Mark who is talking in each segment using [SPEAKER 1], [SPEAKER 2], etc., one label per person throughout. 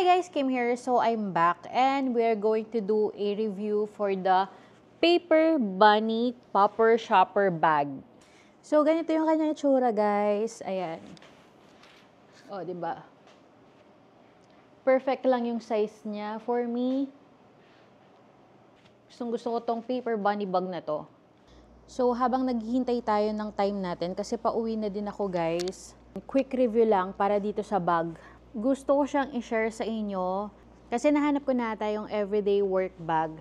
[SPEAKER 1] Hi guys, Kim here. So I'm back and we're going to do a review for the Paper Bunny Popper Shopper Bag. So ganito yung kanyang itsura guys. Ayan. O, diba? Perfect lang yung size niya for me. Gusto ko tong Paper Bunny bag na to. So habang naghihintay tayo ng time natin, kasi pauwi na din ako guys. Quick review lang para dito sa bag. Gusto ko siyang i-share sa inyo kasi nahanap ko na yung everyday work bag.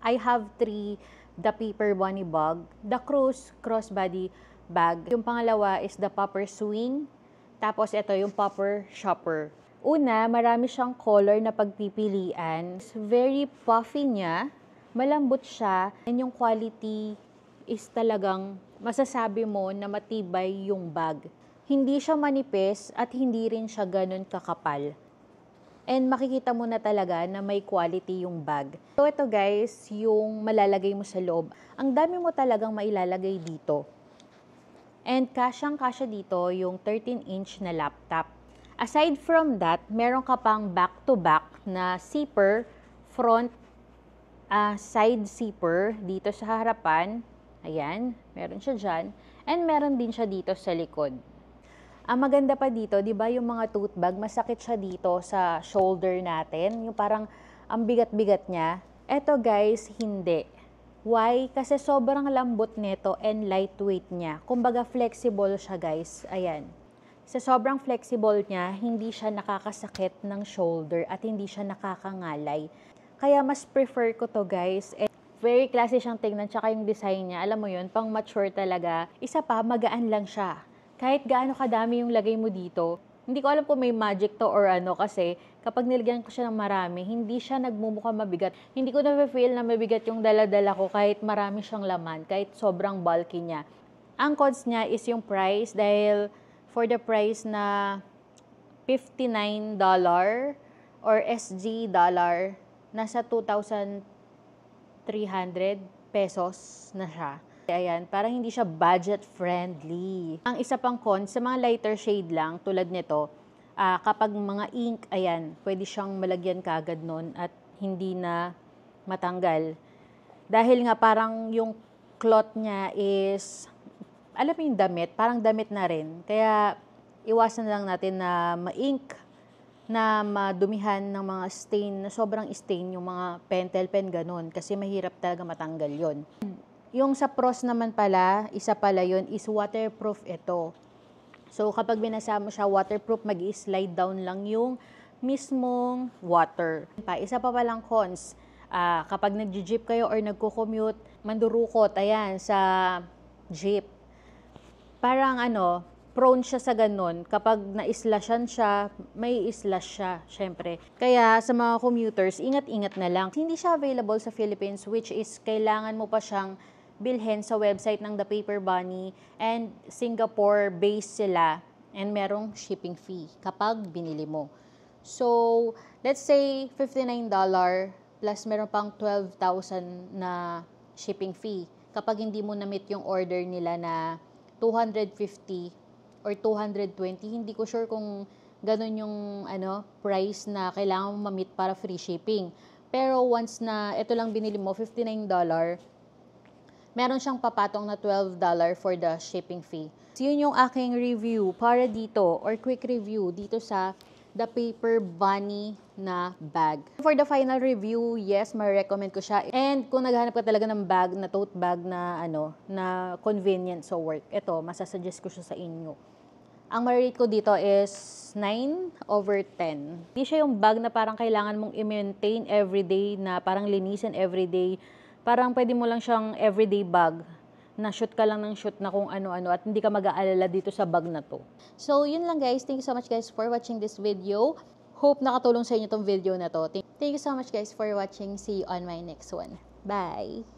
[SPEAKER 1] I have 3, the Paper Bunny bag, the Cruise crossbody bag. Yung pangalawa is the Popper Swing. Tapos ito yung Popper Shopper. Una, marami siyang color na pagpipilian. Very puffy niya. Malambot siya. And yung quality is talagang masasabi mo na matibay yung bag. Hindi siya manipis at hindi rin siya ganun kakapal. And makikita mo na talaga na may quality yung bag. So ito guys, yung malalagay mo sa loob. Ang dami mo talagang mailalagay dito. And kasyang-kasya dito yung 13-inch na laptop. Aside from that, meron ka pang back-to-back na zipper, front, side zipper dito sa harapan. Ayan, meron siya dyan. And meron din siya dito sa likod. Ang maganda pa dito, di ba yung mga tote bag, masakit siya dito sa shoulder natin. Yung parang ang bigat-bigat niya. Eto guys, hindi. Why? Kasi sobrang lambot nito and lightweight niya. Kumbaga flexible siya guys. Ayan. Sa sobrang flexible niya, hindi siya nakakasakit ng shoulder at hindi siya nakakangalay. Kaya mas prefer ko to guys. And very classy siyang tingnan, tsaka yung design niya. Alam mo yun, pang mature talaga. Isa pa, magaan lang siya. Kahit gaano kadami yung lagay mo dito, hindi ko alam kung may magic to or ano kasi kapag nilagyan ko siya ng marami, hindi siya nagmumukha mabigat. Hindi ko na-feel na mabigat yung dala-dala ko kahit marami siyang laman, kahit sobrang bulky niya. Ang cons niya is yung price dahil for the price na $59 or SG dollar, nasa 2,300 pesos na siya. Ayan, parang hindi siya budget-friendly. Ang isa pang cons, sa mga lighter shade lang, tulad nito, kapag mga ink, ayan, pwede siyang malagyan kaagad nun at hindi na matanggal. Dahil nga parang yung cloth niya is, alam mo yung damit, parang damit na rin. Kaya iwasan lang natin na ma-ink, na madumihan ng mga stain, na sobrang stain yung mga pentel pen, ganun. Kasi mahirap talaga matanggal yon. Yung sa pros naman pala, isa pala yun, is waterproof ito. So, kapag binasa mo siya, waterproof, mag-i-slide down lang yung mismong water. Isa pa palang cons, kapag nag-jeep kayo or nagko-commute, mandurukot, ayan, sa jeep. Parang prone siya sa ganun. Kapag na-slashan siya, may slash siya, syempre. Kaya sa mga commuters, ingat-ingat na lang. Hindi siya available sa Philippines, which is kailangan mo pa siyang bilhin sa website ng The Paper Bunny, and Singapore-based sila and merong shipping fee kapag binili mo. So, let's say $59 plus meron pang 12,000 na shipping fee kapag hindi mo na-meet yung order nila na 250 or 220. Hindi ko sure kung ganun yung price na kailangan mo ma-meet para free shipping. Pero once na ito lang binili mo, $59, meron siyang papatong na $12 for the shipping fee. So, yun yung aking review para dito, or quick review dito sa The Paper Bunny na bag. For the final review, yes, ma-recommend ko siya. And kung naghahanap ka talaga ng bag, na tote bag na na convenient sa work, ito, masasuggest ko siya sa inyo. Ang ma-rate ko dito is 9/10. Hindi siya yung bag na parang kailangan mong i-maintain everyday, na parang linisin everyday. Parang pwede mo lang siyang everyday bag na shoot ka lang ng shoot na kung ano-ano at hindi ka mag-aalala dito sa bag na to. So, yun lang guys. Thank you so much guys for watching this video. Hope nakatulong sa inyo tong video na to. Thank you so much guys for watching. See you on my next one. Bye!